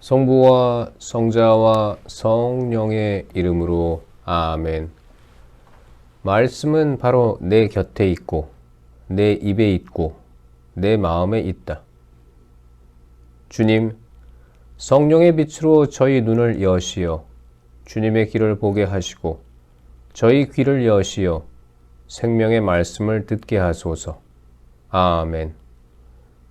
성부와 성자와 성령의 이름으로 아멘. 말씀은 바로 내 곁에 있고 내 입에 있고 내 마음에 있다. 주님, 성령의 빛으로 저희 눈을 여시어 주님의 길을 보게 하시고 저희 귀를 여시어 생명의 말씀을 듣게 하소서. 아멘.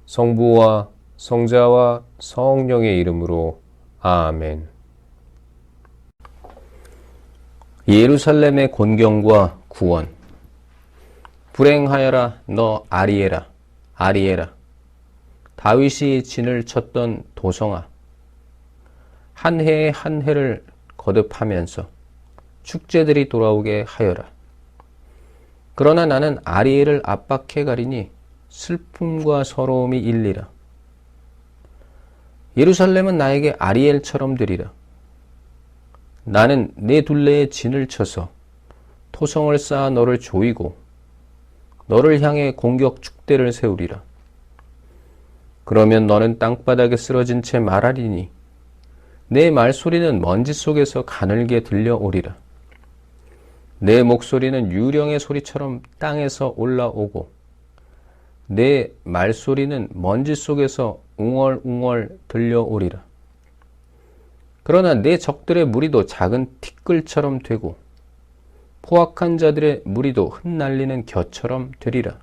성부와 성자와 성령의 이름으로 아멘. 예루살렘의 곤경과 구원. 불행하여라 너 아리에라, 아리에라. 다윗이 진을 쳤던 도성아. 한 해에 한 해를 거듭하면서 축제들이 돌아오게 하여라. 그러나 나는 아리엘을 압박해 가리니 슬픔과 서러움이 일리라. 예루살렘은 나에게 아리엘처럼 되리라. 나는 내 둘레에 진을 쳐서 토성을 쌓아 너를 조이고 너를 향해 공격 축대를 세우리라. 그러면 너는 땅바닥에 쓰러진 채 말하리니 내 말소리는 먼지 속에서 가늘게 들려오리라. 내 목소리는 유령의 소리처럼 땅에서 올라오고 내 말소리는 먼지 속에서 웅얼웅얼 들려오리라. 그러나 내 적들의 무리도 작은 티끌처럼 되고 포악한 자들의 무리도 흩날리는 겨처럼 되리라.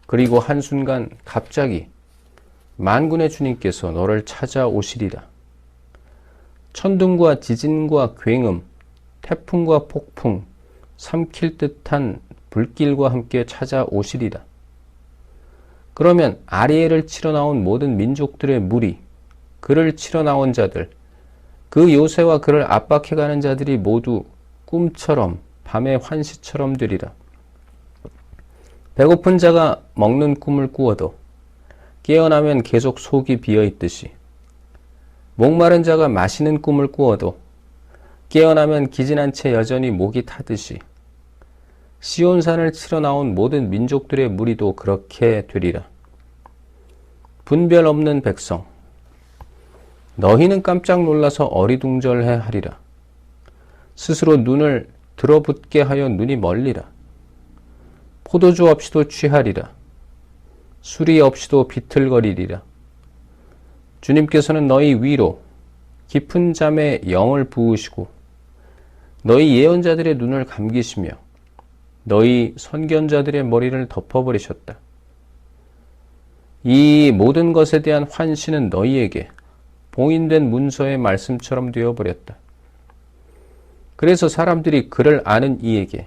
그리고 한순간 갑자기 만군의 주님께서 너를 찾아오시리라. 천둥과 지진과 굉음, 태풍과 폭풍, 삼킬 듯한 불길과 함께 찾아오시리라. 그러면 아리엘을 치러 나온 모든 민족들의 무리, 그를 치러 나온 자들, 그 요새와 그를 압박해가는 자들이 모두 꿈처럼 밤의 환시처럼 되리라. 배고픈 자가 먹는 꿈을 꾸어도 깨어나면 계속 속이 비어있듯이, 목마른 자가 마시는 꿈을 꾸어도 깨어나면 기진한 채 여전히 목이 타듯이 시온산을 치러 나온 모든 민족들의 무리도 그렇게 되리라. 분별 없는 백성, 너희는 깜짝 놀라서 어리둥절해 하리라. 스스로 눈을 들어붙게 하여 눈이 멀리라. 포도주 없이도 취하리라. 술이 없이도 비틀거리리라. 주님께서는 너희 위로 깊은 잠에 영을 부으시고 너희 예언자들의 눈을 감기시며 너희 선견자들의 머리를 덮어버리셨다. 이 모든 것에 대한 환시는 너희에게 봉인된 문서의 말씀처럼 되어버렸다. 그래서 사람들이 그를 아는 이에게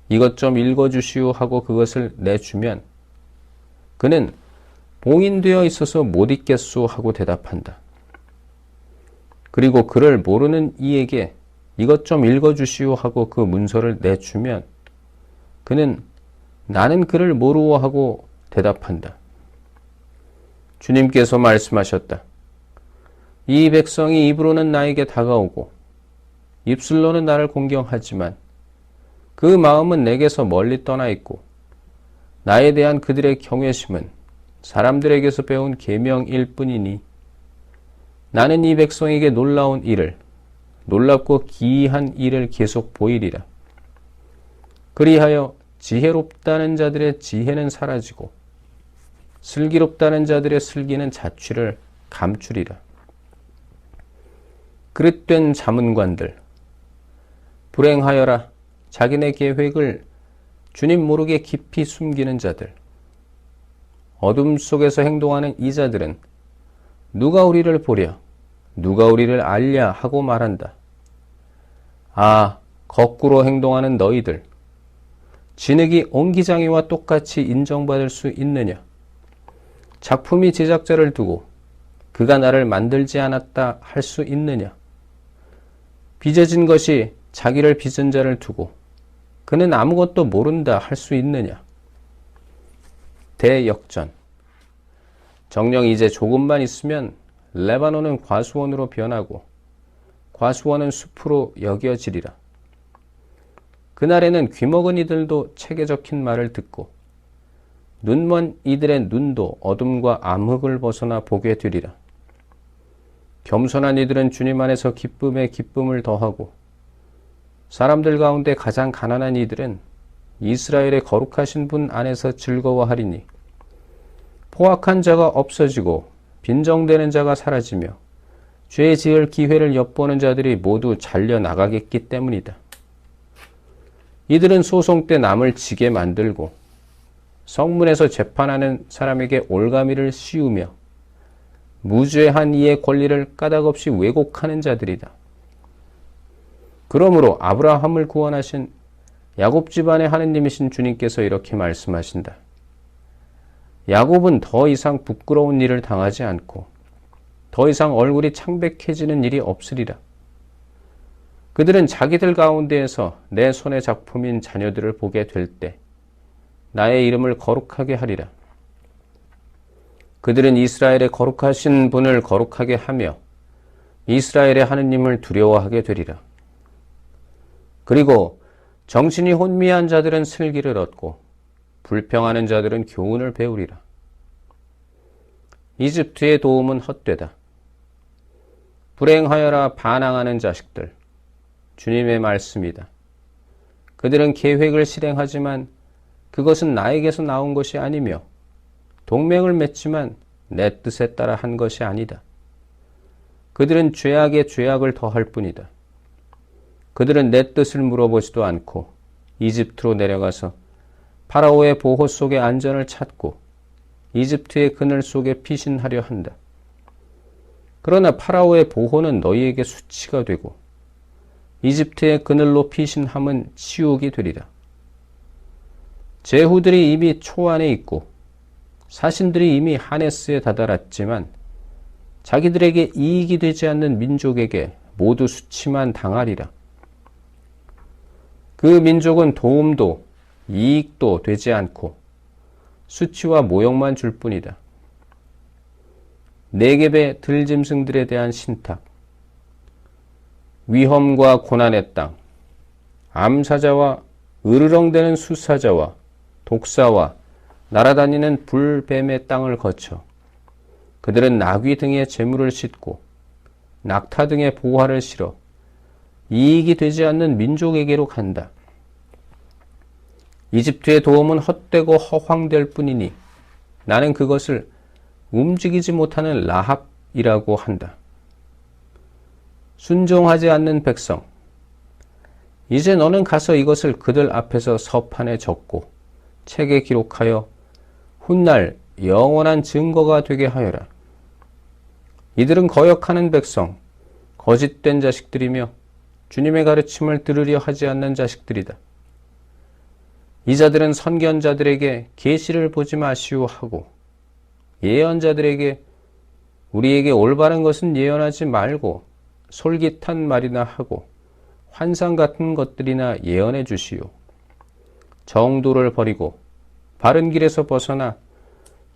이것 좀 읽어주시오 하고 그것을 내주면 그는 봉인되어 있어서 못 읽겠소 하고 대답한다. 그리고 그를 모르는 이에게 이것 좀 읽어주시오 하고 그 문서를 내주면 그는 나는 그를 모르오 하고 대답한다. 주님께서 말씀하셨다. 이 백성이 입으로는 나에게 다가오고 입술로는 나를 공경하지만 그 마음은 내게서 멀리 떠나 있고 나에 대한 그들의 경외심은 사람들에게서 배운 계명일 뿐이니 나는 이 백성에게 놀라운 일을, 놀랍고 기이한 일을 계속 보이리라. 그리하여 지혜롭다는 자들의 지혜는 사라지고 슬기롭다는 자들의 슬기는 자취를 감추리라. 그릇된 자문관들, 불행하여라 자기네 계획을 주님 모르게 깊이 숨기는 자들. 어둠 속에서 행동하는 이 자들은 누가 우리를 보랴, 누가 우리를 알랴 하고 말한다. 아, 거꾸로 행동하는 너희들. 진흙이 옹기장이와 똑같이 인정받을 수 있느냐? 작품이 제작자를 두고 그가 나를 만들지 않았다 할 수 있느냐? 빚어진 것이 자기를 빚은 자를 두고 그는 아무것도 모른다 할 수 있느냐? 대역전. 정녕 이제 조금만 있으면 레바논은 과수원으로 변하고 과수원은 숲으로 여겨지리라. 그날에는 귀먹은 이들도 책에 적힌 말을 듣고 눈먼 이들의 눈도 어둠과 암흑을 벗어나 보게 되리라. 겸손한 이들은 주님 안에서 기쁨에 기쁨을 더하고 사람들 가운데 가장 가난한 이들은 이스라엘의 거룩하신 분 안에서 즐거워하리니 포악한 자가 없어지고 빈정되는 자가 사라지며 죄 지을 기회를 엿보는 자들이 모두 잘려나가겠기 때문이다. 이들은 소송 때 남을 지게 만들고 성문에서 재판하는 사람에게 올가미를 씌우며 무죄한 이의 권리를 까닭없이 왜곡하는 자들이다. 그러므로 아브라함을 구원하신 야곱 집안의 하느님이신 주님께서 이렇게 말씀하신다. 야곱은 더 이상 부끄러운 일을 당하지 않고 더 이상 얼굴이 창백해지는 일이 없으리라. 그들은 자기들 가운데에서 내 손의 작품인 자녀들을 보게 될 때 나의 이름을 거룩하게 하리라. 그들은 이스라엘의 거룩하신 분을 거룩하게 하며 이스라엘의 하느님을 두려워하게 되리라. 그리고 정신이 혼미한 자들은 슬기를 얻고 불평하는 자들은 교훈을 배우리라. 이집트의 도움은 헛되다. 불행하여라 반항하는 자식들. 주님의 말씀이다. 그들은 계획을 실행하지만 그것은 나에게서 나온 것이 아니며 동맹을 맺지만 내 뜻에 따라 한 것이 아니다. 그들은 죄악에 죄악을 더할 뿐이다. 그들은 내 뜻을 물어보지도 않고 이집트로 내려가서 파라오의 보호 속에 안전을 찾고 이집트의 그늘 속에 피신하려 한다. 그러나 파라오의 보호는 너희에게 수치가 되고 이집트의 그늘로 피신함은 치욕이 되리라. 제후들이 이미 초안에 있고 사신들이 이미 하네스에 다다랐지만 자기들에게 이익이 되지 않는 민족에게 모두 수치만 당하리라. 그 민족은 도움도 이익도 되지 않고 수치와 모욕만 줄 뿐이다. 네겝의 들짐승들에 대한 신탁, 위험과 고난의 땅, 암사자와 으르렁대는 수사자와 독사와 날아다니는 불뱀의 땅을 거쳐 그들은 나귀 등의 재물을 싣고 낙타 등의 보화를 실어 이익이 되지 않는 민족에게로 간다. 이집트의 도움은 헛되고 허황될 뿐이니 나는 그것을 움직이지 못하는 라합이라고 한다. 순종하지 않는 백성, 이제 너는 가서 이것을 그들 앞에서 서판에 적고 책에 기록하여 훗날 영원한 증거가 되게 하여라. 이들은 거역하는 백성, 거짓된 자식들이며 주님의 가르침을 들으려 하지 않는 자식들이다. 이 자들은 선견자들에게 계시를 보지 마시오 하고 예언자들에게 우리에게 올바른 것은 예언하지 말고 솔깃한 말이나 하고 환상 같은 것들이나 예언해 주시오. 정도를 버리고 바른 길에서 벗어나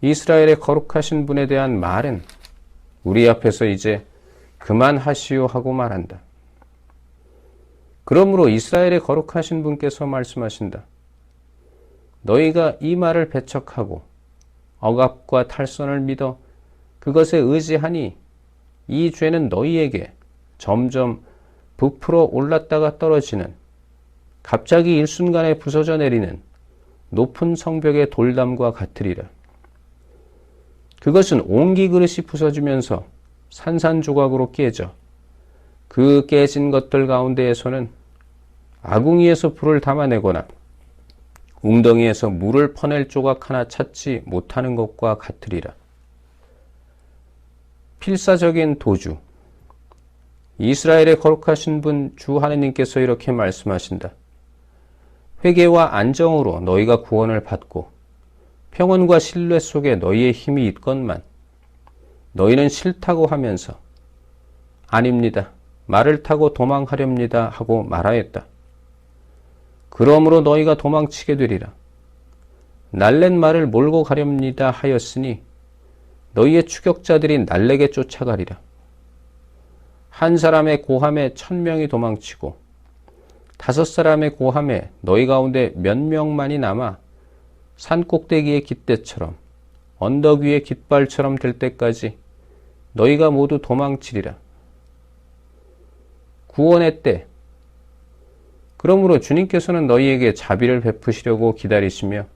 이스라엘의 거룩하신 분에 대한 말은 우리 앞에서 이제 그만하시오 하고 말한다. 그러므로 이스라엘의 거룩하신 분께서 말씀하신다. 너희가 이 말을 배척하고 억압과 탈선을 믿어 그것에 의지하니 이 죄는 너희에게 점점 부풀어 올랐다가 떨어지는 갑자기 일순간에 부서져 내리는 높은 성벽의 돌담과 같으리라. 그것은 옹기 그릇이 부서지면서 산산조각으로 깨져 그 깨진 것들 가운데에서는 아궁이에서 불을 담아내거나 웅덩이에서 물을 퍼낼 조각 하나 찾지 못하는 것과 같으리라. 필사적인 도주. 이스라엘의 거룩하신 분 주 하느님께서 이렇게 말씀하신다. 회개와 안정으로 너희가 구원을 받고 평온과 신뢰 속에 너희의 힘이 있건만 너희는 싫다고 하면서 아닙니다. 말을 타고 도망하렵니다 하고 말하였다. 그러므로 너희가 도망치게 되리라. 날랜 말을 몰고 가렵니다 하였으니 너희의 추격자들이 날래게 쫓아가리라. 한 사람의 고함에 1000명이 도망치고 5사람의 고함에 너희 가운데 몇 명만이 남아 산꼭대기의 깃대처럼 언덕 위의 깃발처럼 될 때까지 너희가 모두 도망치리라. 구원의 때. 그러므로 주님께서는 너희에게 자비를 베푸시려고 기다리시며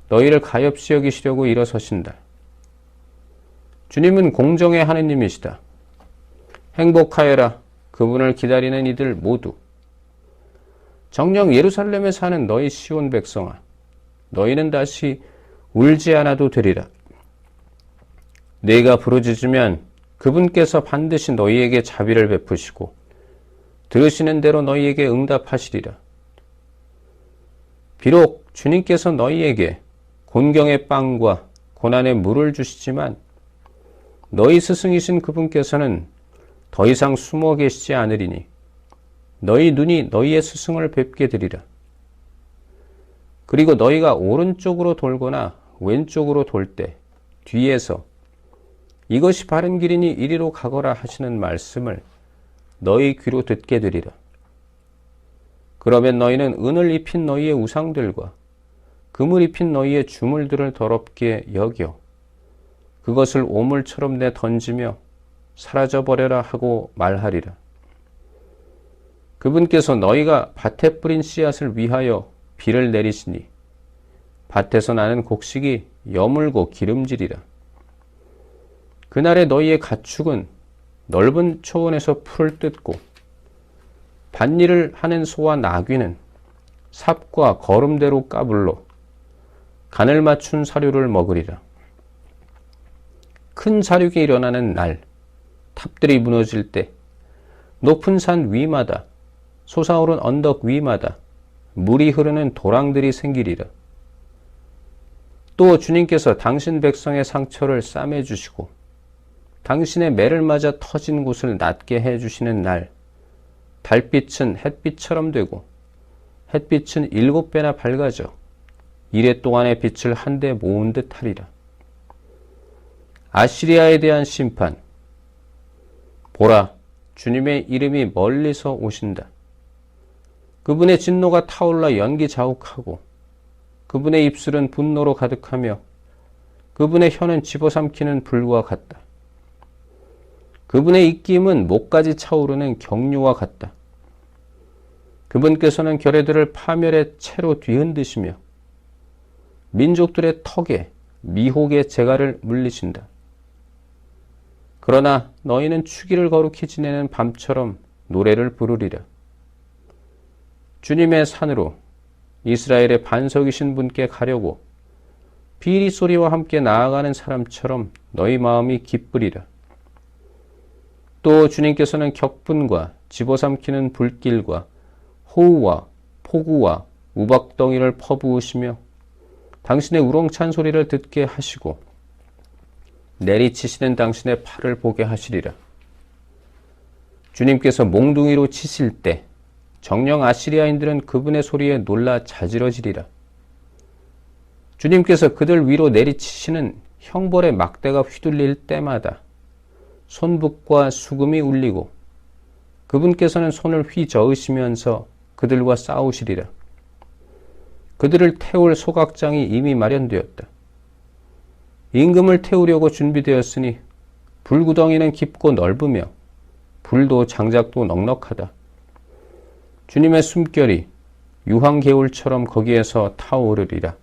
너희를 가엾이 여기시려고 일어서신다. 주님은 공정의 하느님이시다. 행복하여라. 그분을 기다리는 이들 모두. 정녕 예루살렘에 사는 너희 시온 백성아, 너희는 다시 울지 않아도 되리라. 네가 부르짖으면 그분께서 반드시 너희에게 자비를 베푸시고 들으시는 대로 너희에게 응답하시리라. 비록 주님께서 너희에게 곤경의 빵과 고난의 물을 주시지만 너희 스승이신 그분께서는 더 이상 숨어 계시지 않으리니 너희 눈이 너희의 스승을 뵙게 되리라. 그리고 너희가 오른쪽으로 돌거나 왼쪽으로 돌 때 뒤에서 이것이 바른 길이니 이리로 가거라 하시는 말씀을 너희 귀로 듣게 되리라. 그러면 너희는 은을 입힌 너희의 우상들과 금을 입힌 너희의 주물들을 더럽게 여겨 그것을 오물처럼 내 던지며 사라져버려라 하고 말하리라. 그분께서 너희가 밭에 뿌린 씨앗을 위하여 비를 내리시니 밭에서 나는 곡식이 여물고 기름지리라. 그날에 너희의 가축은 넓은 초원에서 풀을 뜯고 밭일을 하는 소와 나귀는 삽과 거름대로 까불러 간을 맞춘 사료를 먹으리라. 큰 사륙이 일어나는 날, 탑들이 무너질 때 높은 산 위마다 솟아오른 언덕 위마다 물이 흐르는 도랑들이 생기리라. 또 주님께서 당신 백성의 상처를 싸매주시고 당신의 매를 맞아 터진 곳을 낫게 해주시는 날, 달빛은 햇빛처럼 되고 햇빛은 7배나 밝아져 이레 동안의 빛을 한데 모은 듯 하리라. 아시리아에 대한 심판. 보라, 주님의 이름이 멀리서 오신다. 그분의 진노가 타올라 연기 자욱하고 그분의 입술은 분노로 가득하며 그분의 혀는 집어삼키는 불과 같다. 그분의 입김은 목까지 차오르는 경류와 같다. 그분께서는 결의들을 파멸의 채로 뒤흔드시며 민족들의 턱에 미혹의 재갈을 물리신다. 그러나 너희는 추기를 거룩히 지내는 밤처럼 노래를 부르리라. 주님의 산으로 이스라엘의 반석이신 분께 가려고 비리 소리와 함께 나아가는 사람처럼 너희 마음이 기쁘리라. 또 주님께서는 격분과 집어삼키는 불길과 호우와 폭우와 우박덩이를 퍼부으시며 당신의 우렁찬 소리를 듣게 하시고 내리치시는 당신의 팔을 보게 하시리라. 주님께서 몽둥이로 치실 때 정령 아시리아인들은 그분의 소리에 놀라 자지러지리라. 주님께서 그들 위로 내리치시는 형벌의 막대가 휘둘릴 때마다 손북과 수금이 울리고 그분께서는 손을 휘저으시면서 그들과 싸우시리라. 그들을 태울 소각장이 이미 마련되었다. 임금을 태우려고 준비되었으니 불구덩이는 깊고 넓으며 불도 장작도 넉넉하다. 주님의 숨결이 유황개울처럼 거기에서 타오르리라.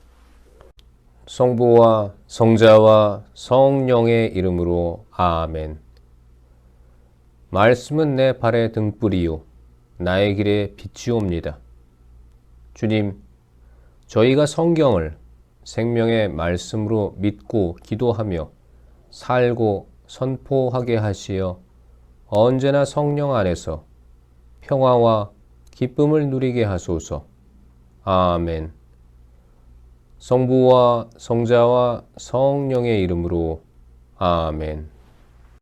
성부와 성자와 성령의 이름으로 아멘. 말씀은 내 발의 등불이요 나의 길에 빛이옵니다. 주님, 저희가 성경을 생명의 말씀으로 믿고 기도하며 살고 선포하게 하시어 언제나 성령 안에서 평화와 기쁨을 누리게 하소서. 아멘. 성부와 성자와 성령의 이름으로 아멘.